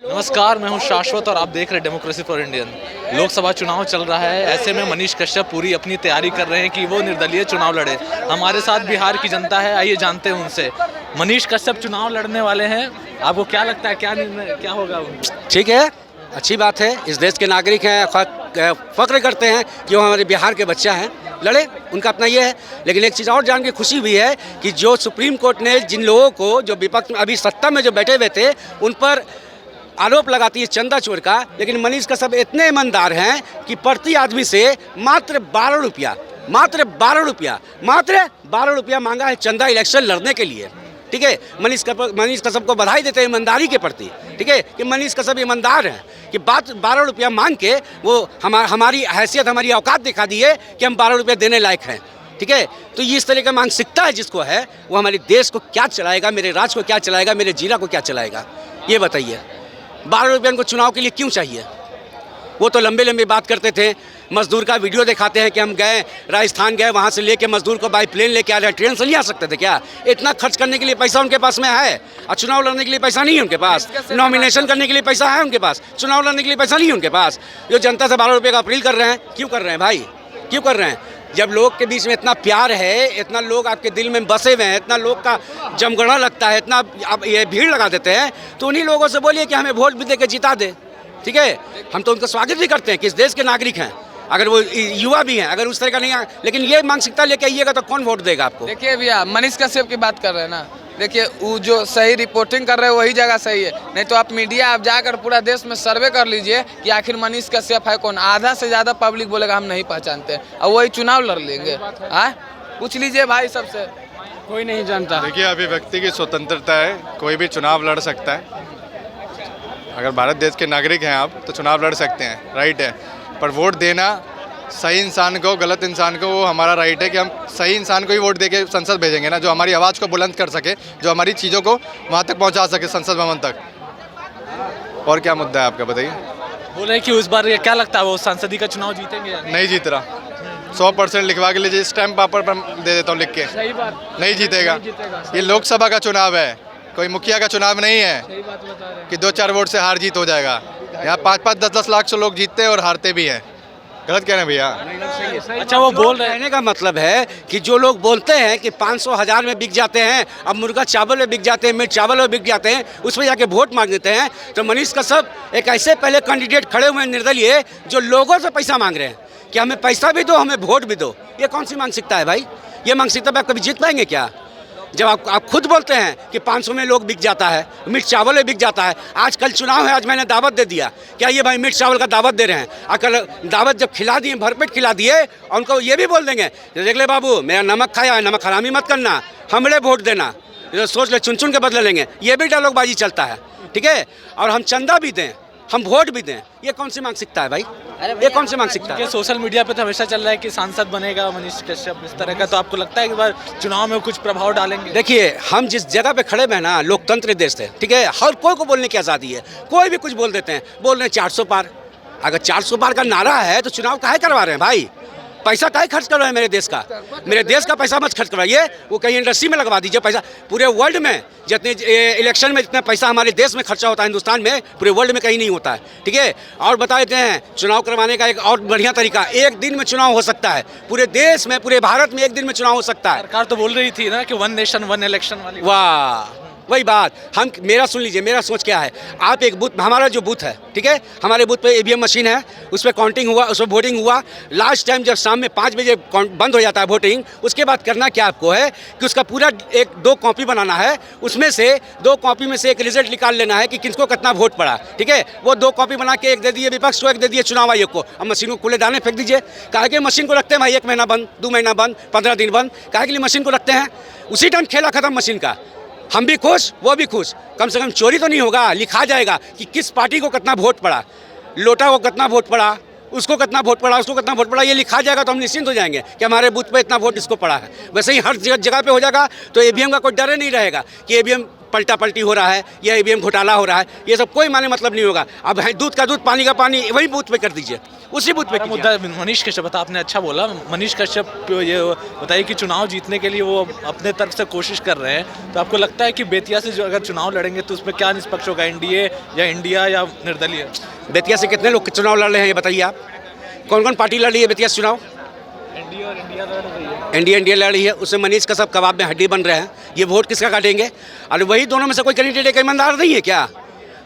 नमस्कार, मैं हूं शाश्वत और आप देख रहे हैं डेमोक्रेसी फॉर इंडियन। लोकसभा चुनाव चल रहा है, ऐसे में मनीष कश्यप पूरी अपनी तैयारी कर रहे हैं कि वो निर्दलीय चुनाव लड़े। हमारे साथ बिहार की जनता है, आइए जानते हैं उनसे। मनीष कश्यप चुनाव लड़ने वाले हैं, आपको क्या लगता है, क्या निर्णय क्या होगा? ठीक है, अच्छी बात है। इस देश के नागरिक हैं, फख्र करते हैं कि वो हमारे बिहार के बच्चा हैं, लड़े, उनका अपना ये है। लेकिन एक चीज़ और जान के खुशी हुई है कि जो सुप्रीम कोर्ट ने जिन लोगों को, जो विपक्ष में अभी सत्ता में जो बैठे हुए थे, उन पर आरोप लगाती है चंदा चोर का, लेकिन मनीष कश्यप इतने ईमानदार हैं कि प्रति आदमी से मात्र 12 रुपया मांगा है चंदा इलेक्शन लड़ने के लिए। ठीक है, मनीष कश्यप को बधाई देते हैं ईमानदारी के प्रति। ठीक है, कि मनीष कश्यप ईमानदार हैं कि बात 12 रुपया मांग के वो हमारी हैसियत, हमारी औकात दिखा दी है कि हम 12 रुपया देने लायक हैं। ठीक है, तो ये इस तरह का मानसिकता है जिसको है, वो हमारे देश को क्या चलाएगा, मेरे राज्य को क्या चलाएगा, मेरे जिला को क्या चलाएगा, ये बताइए। 12 रुपये उनको चुनाव के लिए क्यों चाहिए? वो तो लंबे लंबे बात करते थे, मजदूर का वीडियो दिखाते हैं कि हम गए राजस्थान गए, वहाँ से लेके मजदूर को बाई प्लेन लेके आ रहे, ट्रेन से नहीं आ सकते थे क्या? इतना खर्च करने के लिए पैसा उनके पास में है, और चुनाव लड़ने के लिए पैसा नहीं है उनके पास। नॉमिनेशन करने के लिए पैसा है उनके पास, चुनाव लड़ने के लिए पैसा नहीं है उनके पास। जो जनता से 12 रुपये का अपील कर रहे हैं, क्यों कर रहे हैं भाई, क्यों कर रहे हैं? जब लोग के बीच में इतना प्यार है, इतना लोग आपके दिल में बसे हुए हैं, इतना लोग का जमगढ़ा लगता है, इतना आप ये भीड़ लगा देते हैं, तो उन्हीं लोगों से बोलिए कि हमें वोट भी दे के जिता दे। ठीक है, हम तो उनका स्वागत भी करते हैं कि इस देश के नागरिक हैं, अगर वो युवा भी हैं, अगर उस तरह का नहीं है, लेकिन ये मानसिकता लेके आइएगा तो कौन वोट देगा आपको? देखिए भैया, मनीष कश्यप की बात कर रहे हैं ना, देखिए वो जो सही रिपोर्टिंग कर रहे हैं वही जगह सही है। नहीं तो आप मीडिया आप जाकर पूरा देश में सर्वे कर लीजिए कि आखिर मनीष कश्यप है कौन। आधा से ज़्यादा पब्लिक बोलेगा हम नहीं पहचानते, और वही चुनाव लड़ लेंगे। हाँ, पूछ लीजिए भाई सबसे, कोई नहीं जानता। देखिए, अभी व्यक्ति की स्वतंत्रता है, कोई भी चुनाव लड़ सकता है। अगर भारत देश के नागरिक हैं आप, तो चुनाव लड़ सकते हैं, राइट है। पर वोट देना सही इंसान को, गलत इंसान को, वो हमारा राइट है कि हम सही इंसान को ही वोट देके संसद भेजेंगे ना, जो हमारी आवाज़ को बुलंद कर सके, जो हमारी चीज़ों को वहाँ तक पहुँचा सके, संसद भवन तक। और क्या मुद्दा है आपका, बताइए। बोले कि उस बार ये क्या लगता है, वो संसदीय का चुनाव जीतेंगे या नहीं जीत रहा, 100% लिखवा के लीजिए, स्टैम्प पेपर पर दे देता हूँ लिख के। सही बात, नहीं जीतेगा। ये लोकसभा का चुनाव है, कोई मुखिया का चुनाव नहीं है सही बात बता रहे हैं कि 2-4 वोट से हार जीत हो जाएगा। यहाँ 5-5, 10-10 लाख से लोग जीतते हैं और हारते भी हैं। गलत कह रहे हैं भैया। अच्छा, वो बोल रहे हैं। कहने का मतलब है कि जो लोग बोलते हैं कि 500,000 में बिक जाते हैं, अब मुर्गा चावल में बिक जाते हैं, मिर्च चावल में बिक जाते हैं, उसमें जाके वोट मांग देते हैं, तो मनीष कश्यप एक ऐसे पहले कैंडिडेट खड़े हुए हैं निर्दलीय, जो लोगों से पैसा मांग रहे हैं कि हमें पैसा भी दो, हमें वोट भी दो। ये कौन सी मानसिकता है भाई? ये मानसिकता पे आप कभी जीत पाएंगे क्या? जब आप खुद बोलते हैं कि 500 में लोग बिक जाता है, मिर्च चावल में बिक जाता है। आज कल चुनाव है, आज मैंने दावत दे दिया, क्या ये भाई मिर्च चावल का दावत दे रहे हैं? अकल दावत जब खिला दिए, भरपेट खिला दिए, उनको ये भी बोल देंगे, देख ले बाबू, मेरा नमक खाया है, नमक हरामी मत करना, हमले वोट देना, सोच ले, चुन चुन के बदले लेंगे। ये भी डायलॉगबाजी चलता है। ठीक है, और हम चंदा भी दें, हम वोट भी दें, ये कौन सी मानसिकता है भाई? ये कौन सी मानसिकता है? सोशल मीडिया पे तो हमेशा चल रहा है कि सांसद बनेगा मनीष कश्यप, इस तरह का, तो आपको लगता है कि बार चुनाव में कुछ प्रभाव डालेंगे? देखिए, हम जिस जगह पे खड़े हैं ना, लोकतंत्र देश है। ठीक है, हर कोई को बोलने की आज़ादी है, कोई भी कुछ बोल देते हैं, बोल रहे हैं 400 पार। अगर 400 पार का नारा है तो चुनाव काहे करवा रहे हैं भाई? पैसा काहे खर्च कर रहे हैं मेरे देश का? मेरे देश का पैसा मत खर्च करवाइए, वो कहीं इंडस्ट्री में लगवा दीजिए पैसा। पूरे वर्ल्ड में जितने इलेक्शन में जितना पैसा हमारे देश में खर्चा होता है हिंदुस्तान में, पूरे वर्ल्ड में कहीं नहीं होता है। ठीक है, और बता देते हैं चुनाव करवाने का एक और बढ़िया तरीका, एक दिन में चुनाव हो सकता है पूरे देश में, पूरे भारत में एक दिन में चुनाव हो सकता है। सरकार तो बोल रही थी ना कि 1 नेशन 1 इलेक्शन वाली। वाह, वही बात। हम मेरा सुन लीजिए, मेरा सोच क्या है। आप एक बूथ, हमारा जो बूथ है, ठीक है, हमारे बूथ पे ईवीएम मशीन है, उस पर काउंटिंग हुआ, उस पर वोटिंग हुआ। लास्ट टाइम जब शाम में 5 बजे बंद हो जाता है वोटिंग, उसके बाद करना क्या आपको है कि उसका पूरा 1-2 कॉपी बनाना है, उसमें से 2 कॉपी में से एक रिजल्ट निकाल लेना है कि किसको कितना वोट पड़ा। ठीक है, वो 2 कॉपी बना के एक दे दिए विपक्ष को, एक दे दिए चुनाव आयोग को। अब मशीन को खुले दाने फेंक दीजिए। काहे के मशीन को रखते हैं भाई 1 महीना बंद, 2 महीना बंद, 15 दिन बंद, काहे के लिए मशीन को रखते हैं? उसी टाइम खेला खत्म मशीन का। हम भी खुश, वो भी खुश, कम से कम चोरी तो नहीं होगा, लिखा जाएगा कि किस पार्टी को कितना वोट पड़ा, लोटा को कितना वोट पड़ा, उसको कितना वोट पड़ा, उसको कितना वोट पड़ा, ये लिखा जाएगा तो हम निश्चिंत हो जाएंगे कि हमारे बूथ पे इतना वोट इसको पड़ा है। वैसे ही हर जगह पे हो जाएगा तो ईवीएम का कोई डर नहीं रहेगा कि ईवीएम पलटा पलटी हो रहा है, ये ईवीएम घोटाला हो रहा है, ये सब कोई माने मतलब नहीं होगा। अब है दूध का दूध पानी का पानी, वही बूथ पे कर दीजिए, उसी बूथ पे कीजिए। मुद्दा मनीष कश्यप बता, आपने अच्छा बोला। मनीष कश्यप ये बताइए कि चुनाव जीतने के लिए वो अपने तरफ से कोशिश कर रहे हैं, तो आपको लगता है कि बेतिया से जो अगर चुनाव लड़ेंगे तो उसमें क्या निष्पक्ष होगा, एनडीए या इंडिया या निर्दलीय? बेतिया से कितने लोग चुनाव लड़ रहे हैं ये बताइए आप, कौन कौन पार्टी लड़ रही है बेतिया से चुनाव? एनडीए और इंडिया लड़ रही है। एनडीए लड़ रही है, उसमें मनीष कश्यप कबाब में हड्डी बन रहे हैं, ये वोट किसका काटेंगे? अरे वही दोनों में से कोई कैंडिडेट एक ईमानदार नहीं है क्या?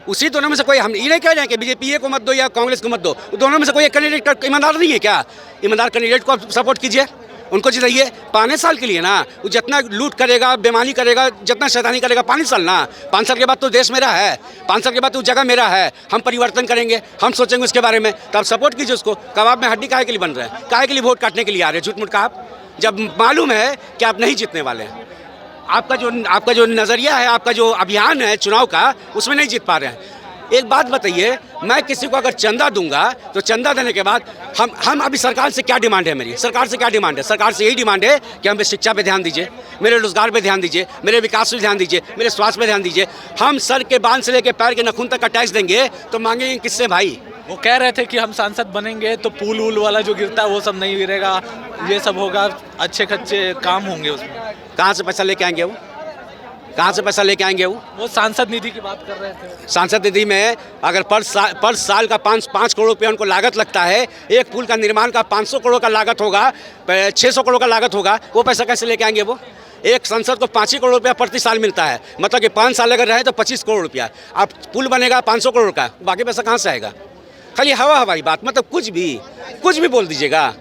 उसी दोनों में से कोई, हम ये नहीं कह रहे हैं कि बीजेपी को मत दो या कांग्रेस को मत दो, दोनों में से कोई एक कैंडिडेट ईमानदार नहीं है क्या? ईमानदार कैंडिडेट को आप सपोर्ट कीजिए, उनको जिताइए 5 साल के लिए ना। वो जितना लूट करेगा, बेईमानी करेगा, जितना शैतानी करेगा 5 साल ना, 5 साल के बाद तो देश मेरा है, 5 साल के बाद तो जगह मेरा है, हम परिवर्तन करेंगे, हम सोचेंगे उसके बारे में, तो आप सपोर्ट कीजिए उसको। कबाब में हड्डी काहे के लिए बन रहे हैं, काहे के लिए वोट काटने के लिए आ रहे हैं झूठ मूठ का आप, जब मालूम है कि आप नहीं जीतने वाले हैं। आपका जो नज़रिया है, आपका जो अभियान है चुनाव का, उसमें नहीं जीत पा रहे हैं। एक बात बताइए, मैं किसी को अगर चंदा दूंगा तो चंदा देने के बाद हम अभी सरकार से क्या डिमांड है मेरी? सरकार से क्या डिमांड है? सरकार से यही डिमांड है कि हमें शिक्षा पे ध्यान दीजिए, मेरे रोजगार पे ध्यान दीजिए, मेरे विकास पे ध्यान दीजिए, मेरे स्वास्थ्य पे ध्यान दीजिए। हम सर के बांध से लेकर पैर के नखून तक का टैक्स देंगे तो मांगेंगे किससे भाई? वो कह रहे थे कि हम सांसद बनेंगे तो पुल वूल वाला जो गिरता है वो सब नहीं गिरेगा, ये सब होगा, अच्छे खच्चे काम होंगे उसमें। कहाँ से पैसा लेके आएंगे वो? कहाँ से पैसा लेके आएंगे वो? सांसद निधि की बात कर रहे थे। सांसद निधि में अगर पर साल का 5 करोड़ रुपया उनको लागत लगता है, एक पुल का निर्माण का 500 करोड़ का लागत होगा, 600 करोड़ का लागत होगा, वो पैसा कैसे लेके आएंगे वो? एक सांसद को 5 ही करोड़ रुपया प्रति साल मिलता है, मतलब कि 5 साल अगर रहे तो 25 करोड़ रुपया। अब पुल बनेगा 500 करोड़ का, बाकी पैसा कहाँ से आएगा? खाली हवाई बात, मतलब कुछ भी बोल दीजिएगा।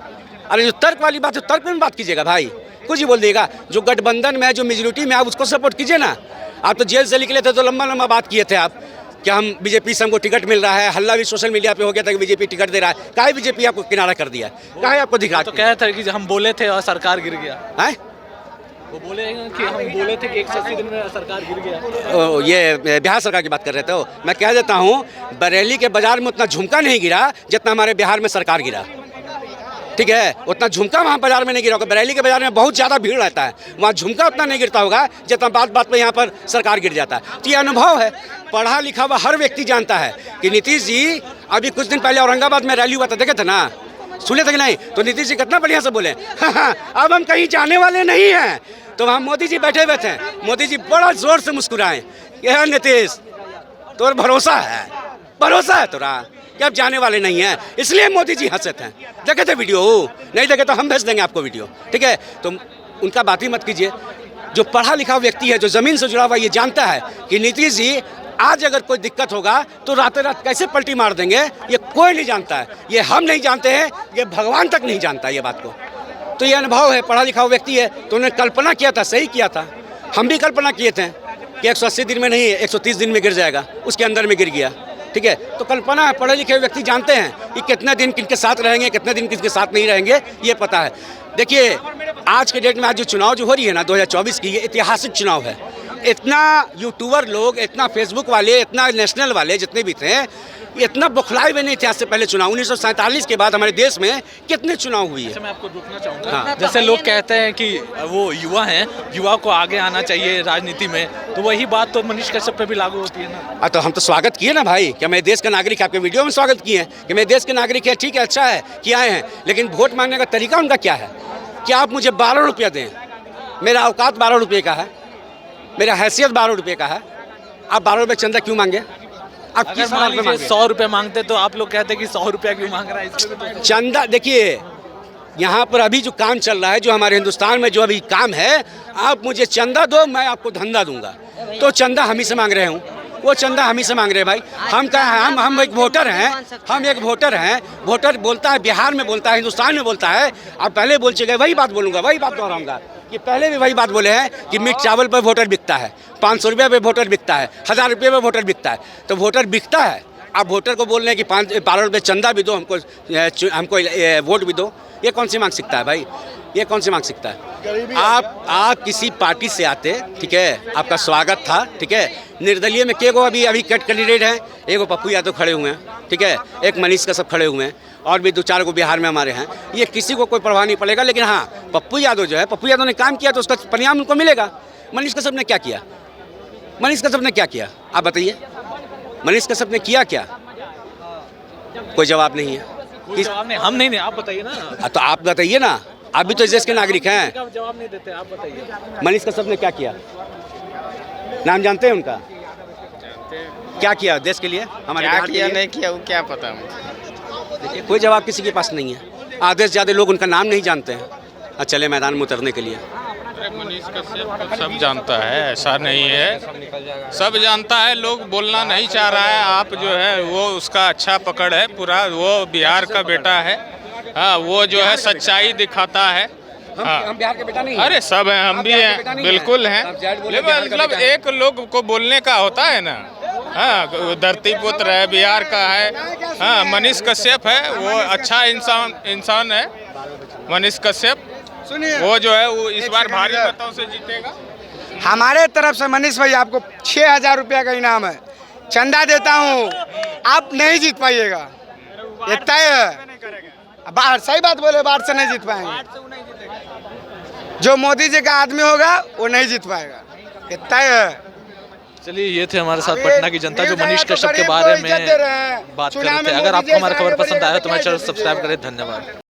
अरे जो तर्क वाली बात है, तर्क में बात कीजिएगा भाई, कुछ ही बोल देगा। जो गठबंधन में, जो मेजोरिटी में, आप उसको सपोर्ट कीजिए ना। आप तो जेल से निकले थे तो लंबा बात किए थे आप कि हम बीजेपी से हमको टिकट मिल रहा है, हल्ला भी सोशल मीडिया पे हो गया था कि बीजेपी टिकट दे रहा है। काहे बीजेपी आपको किनारा कर दिया, काहे आपको दिखा? तो कह रहे थे कि हम बोले थे और सरकार गिर गया है। वो बोले कि हम बोले थे कि 180 दिन में सरकार गिर गया। ये बिहार सरकार की बात कर रहे थे। मैं कह देता हूँ, बरेली के बाजार में उतना झुमका नहीं गिरा जितना हमारे बिहार में सरकार गिरा, ठीक है? उतना झुमका वहाँ बाजार में नहीं गिरा होगा। बरेली के बाजार में बहुत ज़्यादा भीड़ रहता है, वहाँ झुमका उतना नहीं गिरता होगा जितना बात पे यहाँ पर सरकार गिर जाता है। तो ये अनुभव है, पढ़ा लिखा हुआ हर व्यक्ति जानता है कि नीतीश जी अभी कुछ दिन पहले औरंगाबाद में रैली हुआ था, देखे थे ना, सुने थे कि नहीं? तो नीतीश जी कितना बढ़िया से बोले, अब हम कहीं जाने वाले नहीं हैं। तो वहाँ मोदी जी बैठे हुए थे, मोदी जी बड़ा जोर से मुस्कुराए, यह नीतीश तो भरोसा है तोरा कि अब जाने वाले नहीं हैं, इसलिए मोदी जी हंसे थे। देखे थे वीडियो? नहीं देखे तो हम भेज देंगे आपको वीडियो, ठीक है? तो उनका बात ही मत कीजिए। जो पढ़ा लिखा व्यक्ति है, जो ज़मीन से जुड़ा हुआ, ये जानता है कि नीतीश जी आज अगर कोई दिक्कत होगा तो रातों रात कैसे पलटी मार देंगे, ये कोई नहीं जानता है। ये हम नहीं जानते हैं, ये भगवान तक नहीं जानता ये बात को। तो ये अनुभव है, पढ़ा लिखा व्यक्ति है, तो उन्होंने कल्पना किया था, सही किया था। हम भी कल्पना किए थे कि 180 दिन में नहीं, 130 दिन में गिर जाएगा, उसके अंदर में गिर गया, ठीक है? तो कल्पना है, पढ़े लिखे व्यक्ति जानते हैं कि कितने दिन किनके साथ रहेंगे, कितने दिन किसके साथ नहीं रहेंगे, ये पता है। देखिए, आज के डेट में आज जो चुनाव जो हो रही है ना 2024 की, ये ऐतिहासिक चुनाव है। इतना यूट्यूबर लोग, इतना फेसबुक वाले, इतना नेशनल वाले जितने भी थे, इतना बुखलाए हुए नहीं थे आज से पहले चुनाव। 1947 के बाद हमारे देश में कितने चुनाव हुए हैं। मैं आपको रोकना चाहूँगा। हाँ। जैसे लोग कहते हैं कि वो युवा हैं, युवा को आगे आना चाहिए राजनीति में, तो वही बात तो मनीष कश्यप पे भी लागू होती है ना। तो हम तो स्वागत किए ना भाई, कि मैं देश का नागरिक, आपके वीडियो में स्वागत किए हैं कि मैं देश के नागरिक है, ठीक है, अच्छा है कि आए हैं, लेकिन वोट मांगने का तरीका उनका क्या है? कि आप मुझे 12 रुपया दें, मेरा औकात 12 रुपये का है, मेरा हैसियत 12 रुपये का है, आप 12 रुपये चंदा क्यों मांगे? आप किस बात पे मांगे? 100 रुपये मांगते तो आप लोग कहते कि 100 रुपया क्यों मांग रहा है? इसलिए चंदा, देखिए यहाँ पर अभी जो काम चल रहा है, जो हमारे हिंदुस्तान में जो अभी काम है, आप मुझे चंदा दो, मैं आपको धंधा दूंगा। तो चंदा हम ही से मांग रहे हूँ, वो चंदा हम ही से मांग रहे हैं भाई। हम क्या हैं? हम एक वोटर हैं, हम एक वोटर हैं। वोटर बोलता है, बिहार में बोलता है, हिंदुस्तान में बोलता है। आप पहले बोल चुके, वही बात बोलूँगा, वही बात दोहराऊंगा कि पहले भी वही बात बोले हैं कि मीट चावल पर वोटर बिकता है, 500 रुपये पे वोटर बिकता है, 1000 रुपये पे वोटर बिकता है। तो वोटर बिकता है, आप वोटर को बोल रहे हैं कि 12 रुपये चंदा भी दो, हमको वोट भी दो। ये कौन सी मानसिकता है भाई? ये कौन सी मानसिकता है? आप किसी पार्टी से आते, ठीक है, आपका स्वागत था, ठीक है। निर्दलीय में के को अभी कैंडिडेट हैं, एक पप्पू यादव खड़े हुए हैं, ठीक है, एक मनीष कश्यप खड़े हुए हैं, और भी 2-4 को बिहार में हमारे हैं। ये किसी को कोई प्रभाव नहीं पड़ेगा, लेकिन हाँ, पप्पू यादव जो है, पप्पू यादव ने काम किया तो उसका परिणाम उनको मिलेगा। मनीष कश्यप ने क्या किया? मनीष कश्यप ने क्या किया आप बताइए, मनीष कश्यप ने किया क्या? कोई जवाब नहीं है। कोई जवाब नहीं, हम नहीं, आप बताइए ना। तो आप बताइए ना, आप भी तो इस देश के नागरिक हैं। आप जवाब नहीं देते, आप बताइए। मनीष कश्यप ने क्या किया? नाम जानते हैं उनका? क्या किया देश के लिए, हमारे क्या बिहार के किया लिए? नहीं किया वो क्या पता मुझे। देखिए कोई जवाब किसी के पास नहीं है। आधे से ज़्यादा लोग उनका नाम नहीं जानते हैं और चले मैदान में उतरने के लिए। मनीष कश्यप को सब जानता है, ऐसा नहीं है, सब जानता है, लोग बोलना नहीं चाह रहा है। आप जो है वो उसका अच्छा पकड़ है पूरा, वो बिहार का बेटा है। हाँ, वो जो है सच्चाई दिखाता है। हाँ, हम बिहार के बेटा नहीं अरे सब हैं, हम भी हैं, बिल्कुल हैं। मतलब एक लोग को बोलने का होता है ना। हाँ, धरती पुत्र है, बिहार का है। हाँ, मनीष कश्यप है, वो अच्छा इंसान है मनीष कश्यप। वो जो है वो इस बार भारी मतों से जीतेगा। हमारे तरफ से मनीष भाई आपको 6,000 रुपया का इनाम है, चंदा देता हूँ, आप नहीं जीत पाइएगा, ये तय है। बाहर सही बात बोले, बाहर से नहीं जीत पाएंगे। जो मोदी जी का आदमी होगा वो नहीं जीत पाएगा, ये तय है। चलिए, ये थे हमारे साथ पटना की जनता जो मनीष कश्यप के बारे में बात कर रहे थे। अगर आपको हमारा खबर पसंद आया तो हमारे चैनल सब्सक्राइब करें। धन्यवाद।